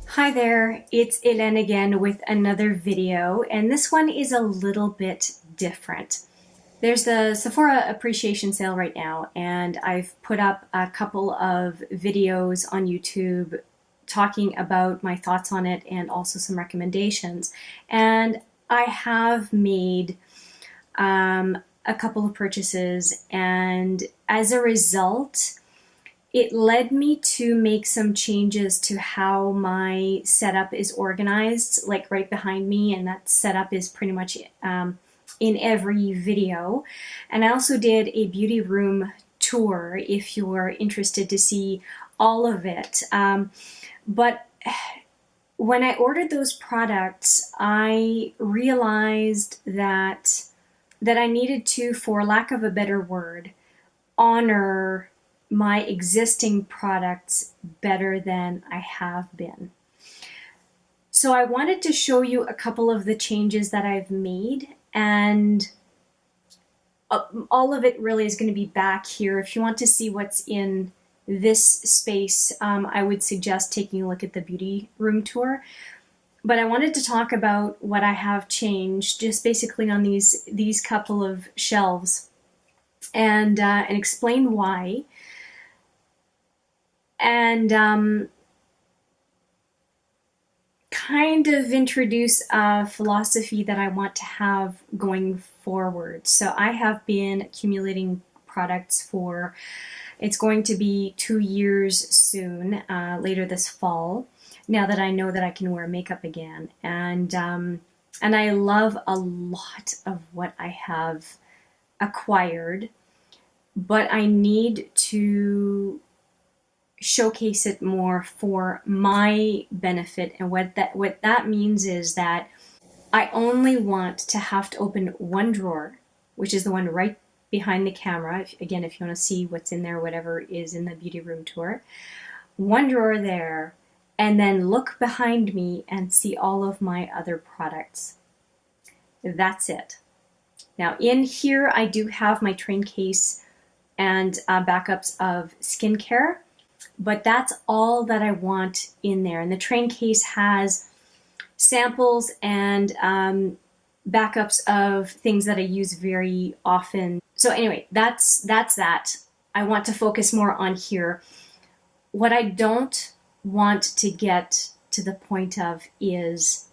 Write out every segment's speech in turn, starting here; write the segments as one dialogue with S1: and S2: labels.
S1: Hi there, it's Hélène again with another video, and this one is a little bit different. There's the Sephora appreciation sale right now, and I've put up a couple of videos on YouTube talking about my thoughts on it and also some recommendations. And I have made a couple of purchases, and as a result, it led me to make some changes to how my setup is organized, like right behind me, and that setup is pretty much in every video. And I also did a beauty room tour if you're interested to see all of it. But when I ordered those products, I realized that I needed to, for lack of a better word, honor my existing products better than I have been. So I wanted to show you a couple of the changes that I've made, and all of it really is going to be back here. If you want to see what's in this space, I would suggest taking a look at the beauty room tour. But I wanted to talk about what I have changed just basically on these couple of shelves, and explain why. And kind of introduce a philosophy that I want to have going forward. So I have been accumulating products for, it's going to be 2 years soon, later this fall, now that I know that I can wear makeup again. And I love a lot of what I have acquired, but I need to showcase it more for my benefit. And what that means is that I only want to have to open one drawer, which is the one right behind the camera. Again, if you want to see what's in there, whatever is in the beauty room tour, one drawer there, and then look behind me and see all of my other products. That's it. Now in here, I do have my train case and backups of skincare, but that's all that I want in there. And the train case has samples and backups of things that I use very often. So anyway, that's that. I want to focus more on here. What I don't want to get to the point of is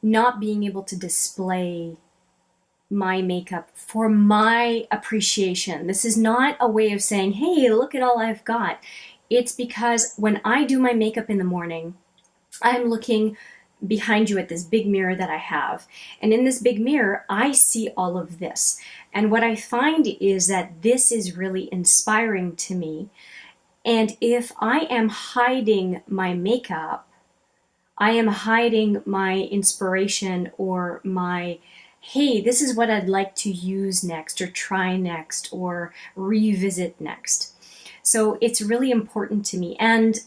S1: not being able to display my makeup for my appreciation. This is not a way of saying, hey, look at all I've got. It's because when I do my makeup in the morning, I'm looking behind you at this big mirror that I have. And in this big mirror, I see all of this. And what I find is that this is really inspiring to me. And if I am hiding my makeup, I am hiding my inspiration or my, hey, this is what I'd like to use next or try next or revisit next. So it's really important to me. And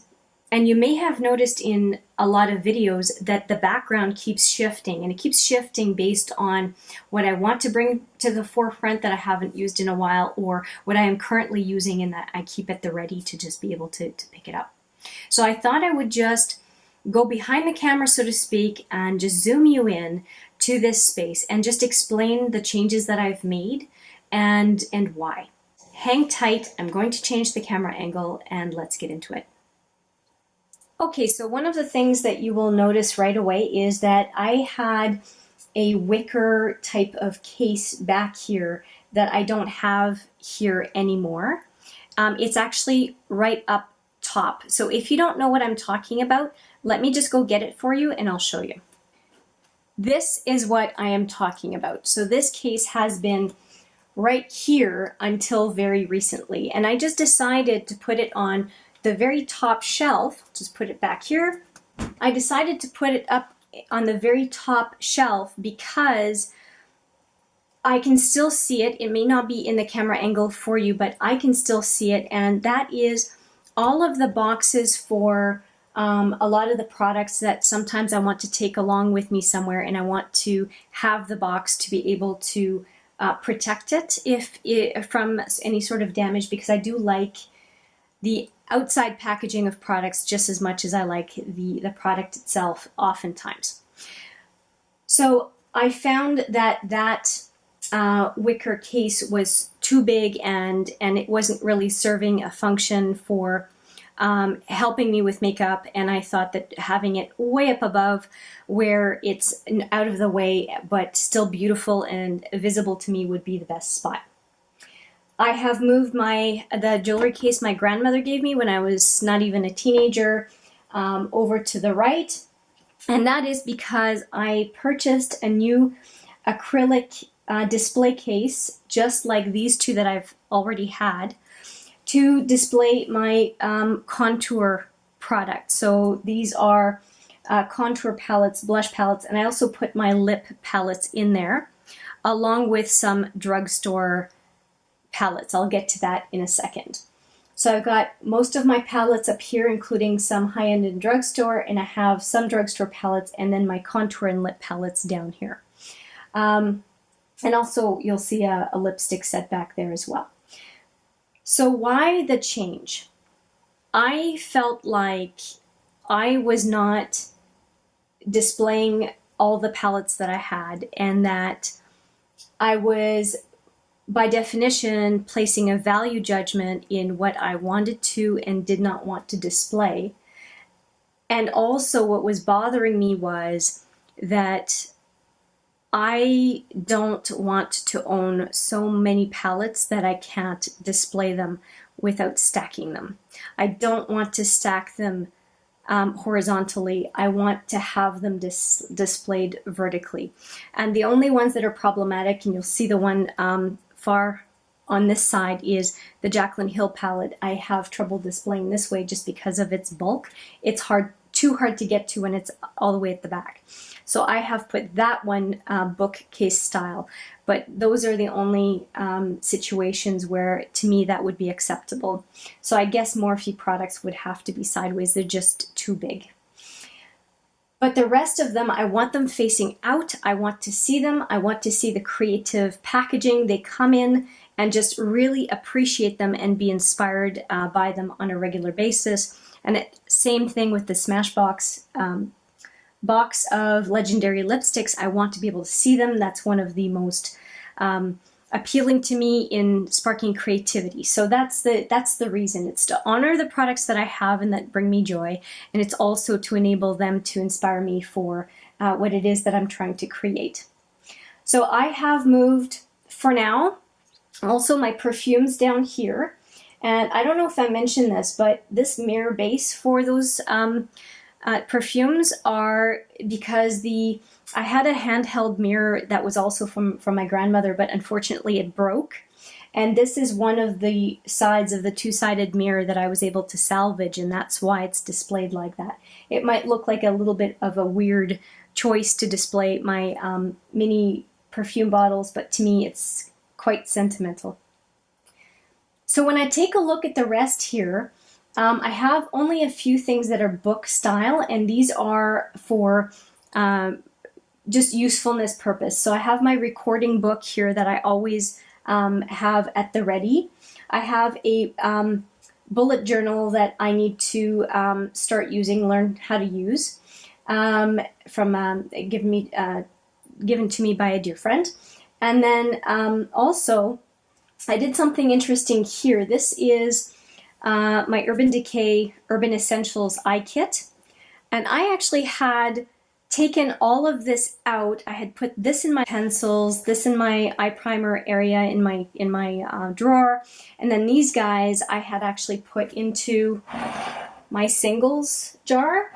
S1: you may have noticed in a lot of videos that the background keeps shifting, and it keeps shifting based on what I want to bring to the forefront that I haven't used in a while, or what I am currently using and that I keep at the ready to just be able to pick it up. So I thought I would just go behind the camera, so to speak, and just zoom you in to this space and just explain the changes that I've made and why. Hang tight, I'm going to change the camera angle and let's get into it. Okay, so one of the things that you will notice right away is that I had a wicker type of case back here that I don't have here anymore. It's actually right up top. So if you don't know what I'm talking about, let me just go get it for you and I'll show you. This is what I am talking about. So this case has been right here until very recently, and I just decided to put it on the very top shelf. Just put it back here. I decided to put it up on the very top shelf because I can still see it. It may not be in the camera angle for you, but I can still see it, and that is all of the boxes for a lot of the products that sometimes I want to take along with me somewhere, and I want to have the box to be able to protect it from any sort of damage, because I do like the outside packaging of products just as much as I like the product itself oftentimes. So I found that wicker case was too big, and it wasn't really serving a function for helping me with makeup, and I thought that having it way up above where it's out of the way but still beautiful and visible to me would be the best spot. I have moved the jewelry case my grandmother gave me when I was not even a teenager over to the right, and that is because I purchased a new acrylic display case just like these two that I've already had, to display my contour product. So these are contour palettes, blush palettes, and I also put my lip palettes in there, along with some drugstore palettes. I'll get to that in a second. So I've got most of my palettes up here, including some high-end in drugstore, and I have some drugstore palettes, and then my contour and lip palettes down here. And also you'll see a lipstick set back there as well. So why the change? I felt like I was not displaying all the palettes that I had, and that I was, by definition, placing a value judgment in what I wanted to and did not want to display. And also what was bothering me was that I don't want to own so many palettes that I can't display them without stacking them. I don't want to stack them horizontally. I want to have them displayed vertically. And the only ones that are problematic, and you'll see the one far on this side, is the Jaclyn Hill palette. I have trouble displaying this way just because of its bulk. It's too hard to get to when it's all the way at the back. So I have put that one bookcase style, but those are the only situations where, to me, that would be acceptable. So I guess Morphe products would have to be sideways. They're just too big. But the rest of them, I want them facing out. I want to see them. I want to see the creative packaging they come in, and just really appreciate them and be inspired by them on a regular basis. And same thing with the Smashbox box of legendary lipsticks. I want to be able to see them. That's one of the most appealing to me in sparking creativity. So that's the reason. It's to honor the products that I have and that bring me joy, and it's also to enable them to inspire me for what it is that I'm trying to create. So I have moved, for now, also my perfumes down here. And I don't know if I mentioned this, but this mirror base for those perfumes are because I had a handheld mirror that was also from my grandmother, but unfortunately it broke. And this is one of the sides of the two-sided mirror that I was able to salvage, and that's why it's displayed like that. It might look like a little bit of a weird choice to display my mini perfume bottles, but to me it's quite sentimental. So when I take a look at the rest here, I have only a few things that are book style, and these are for just usefulness purpose. So I have my recording book here that I always have at the ready. I have a bullet journal that I need to start using, learn how to use, given to me by a dear friend. And then also, I did something interesting here. This is my Urban Decay Urban Essentials eye kit, and I actually had taken all of this out. I had put this in my pencils, this in my eye primer area in my drawer, and then these guys I had actually put into my singles jar,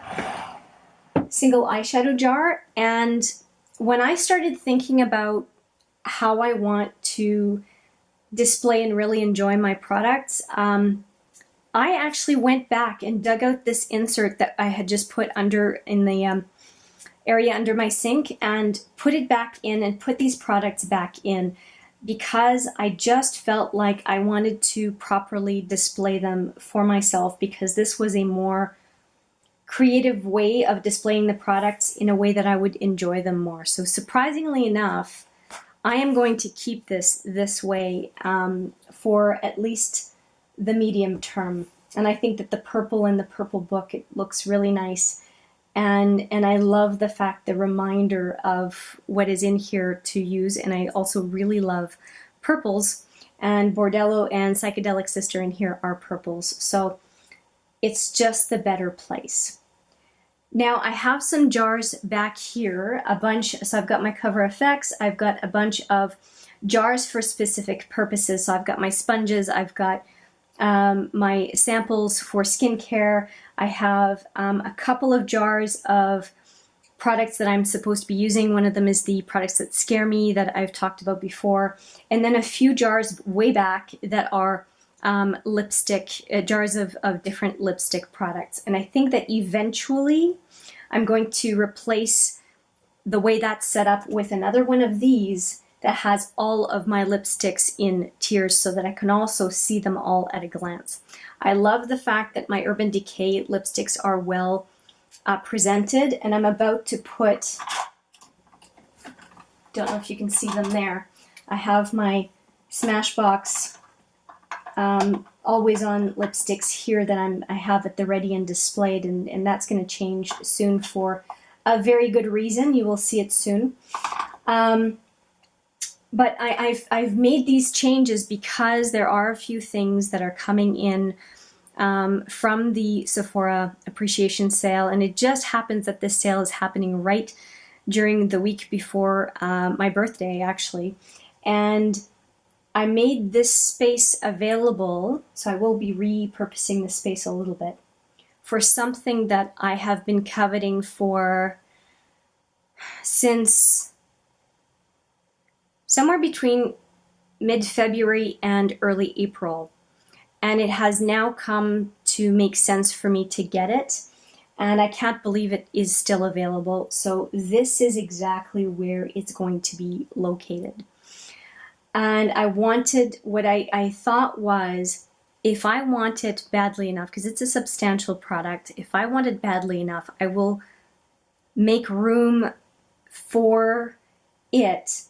S1: single eyeshadow jar. And when I started thinking about how I want to display and really enjoy my products, I actually went back and dug out this insert that I had just put under in the area under my sink, and put it back in and put these products back in, because I just felt like I wanted to properly display them for myself, because this was a more creative way of displaying the products in a way that I would enjoy them more. So surprisingly enough, I am going to keep this way for at least the medium term. And I think that the purple in the purple book, it looks really nice. And I love the fact, the reminder of what is in here to use. And I also really love purples. And Bordello and Psychedelic Sister in here are purples. So it's just the better place. Now I have some jars back here, a bunch. So I've got my Cover FX. I've got a bunch of jars for specific purposes. So I've got my sponges. I've got my samples for skincare. I have a couple of jars of products that I'm supposed to be using. One of them is the products that scare me that I've talked about before. And then a few jars way back that are lipstick, jars of different lipstick products. And I think that eventually I'm going to replace the way that's set up with another one of these that has all of my lipsticks in tiers so that I can also see them all at a glance. I love the fact that my Urban Decay lipsticks are well presented, and I'm about to put, don't know if you can see them there, I have my Smashbox always on lipsticks here that I have at the ready and displayed, and that's going to change soon for a very good reason. You will see it soon. But I've made these changes because there are a few things that are coming in from the Sephora appreciation sale, and it just happens that this sale is happening right during the week before my birthday, actually. And I made this space available, so I will be repurposing the space a little bit, for something that I have been coveting for since somewhere between mid-February and early April. And it has now come to make sense for me to get it. And I can't believe it is still available. So this is exactly where it's going to be located. And I wanted, what I thought was, if I want it badly enough, because it's a substantial product, if I want it badly enough, I will make room for it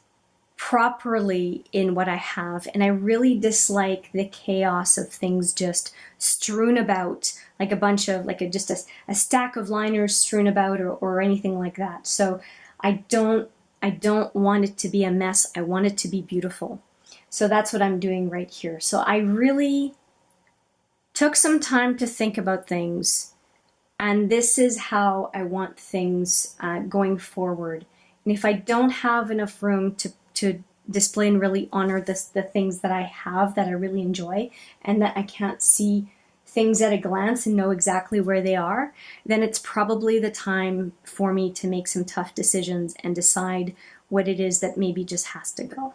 S1: properly in what I have. And I really dislike the chaos of things just strewn about, like a bunch of, like just a stack of liners strewn about, or anything like that. So I don't want it to be a mess. I want it to be beautiful. So that's what I'm doing right here. So I really took some time to think about things, and this is how I want things going forward. And if I don't have enough room to display and really honor the things that I have that I really enjoy, and that I can't see things at a glance and know exactly where they are, then it's probably the time for me to make some tough decisions and decide what it is that maybe just has to go.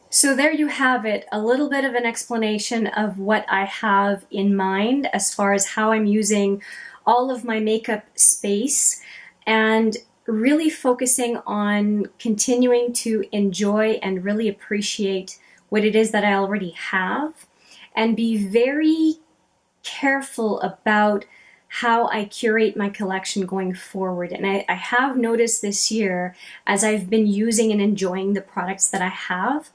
S1: So there you have it, a little bit of an explanation of what I have in mind as far as how I'm using all of my makeup space, and really focusing on continuing to enjoy and really appreciate what it is that I already have, and be very careful about how I curate my collection going forward. And I have noticed this year, as I've been using and enjoying the products that I have,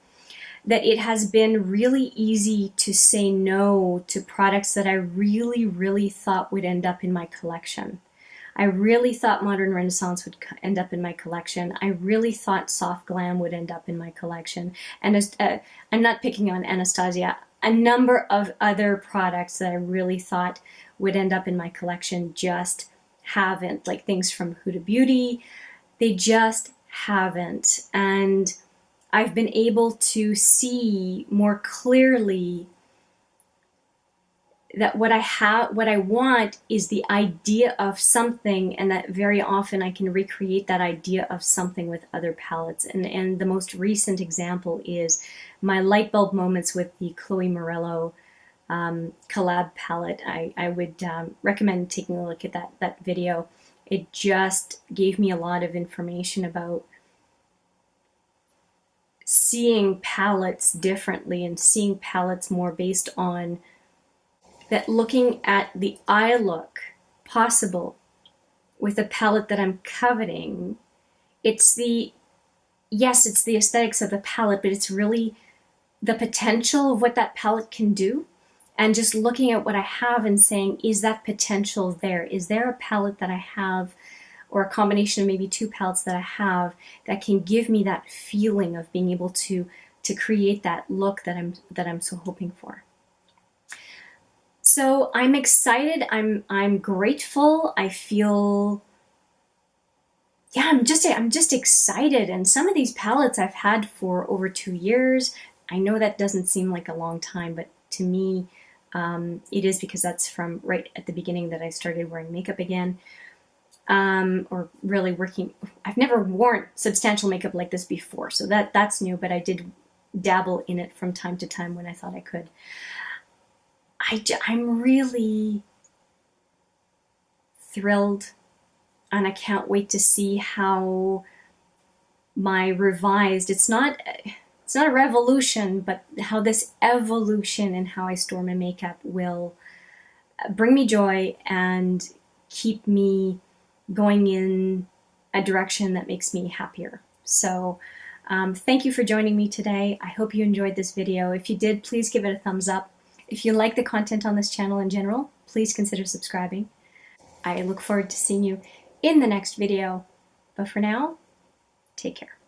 S1: that it has been really easy to say no to products that I really thought would end up in my collection. I really thought Modern Renaissance would end up in my collection. I really thought Soft Glam would end up in my collection. And I'm not picking on Anastasia. A number of other products that I really thought would end up in my collection just haven't. Like things from Huda Beauty, they just haven't. And I've been able to see more clearly that what I want is the idea of something, and that very often I can recreate that idea of something with other palettes. And the most recent example is my light bulb moments with the Chloe Morello collab palette. I would recommend taking a look at that video. It just gave me a lot of information about seeing palettes differently, and seeing palettes more based on that, looking at the eye look possible with a palette that I'm coveting. It's the yes, it's the aesthetics of the palette, but it's really the potential of what that palette can do. And just looking at what I have and saying, is that potential there? Is there a palette that I have, or a combination of maybe two palettes that I have, that can give me that feeling of being able to create that look that I'm so hoping for? So I'm excited. I'm grateful. I feel, yeah, I'm just excited. And some of these palettes I've had for over 2 years. I know that doesn't seem like a long time, but to me, it is, because that's from right at the beginning that I started wearing makeup again, or really working. I've never worn substantial makeup like this before, so that's new, but I did dabble in it from time to time when I thought I could. I'm really thrilled, and I can't wait to see how my revised, it's not a revolution, but how this evolution in how I store my makeup will bring me joy and keep me going in a direction that makes me happier. So thank you for joining me today. I hope you enjoyed this video. If you did, please give it a thumbs up. If you like the content on this channel in general, please consider subscribing. I look forward to seeing you in the next video. But for now, take care.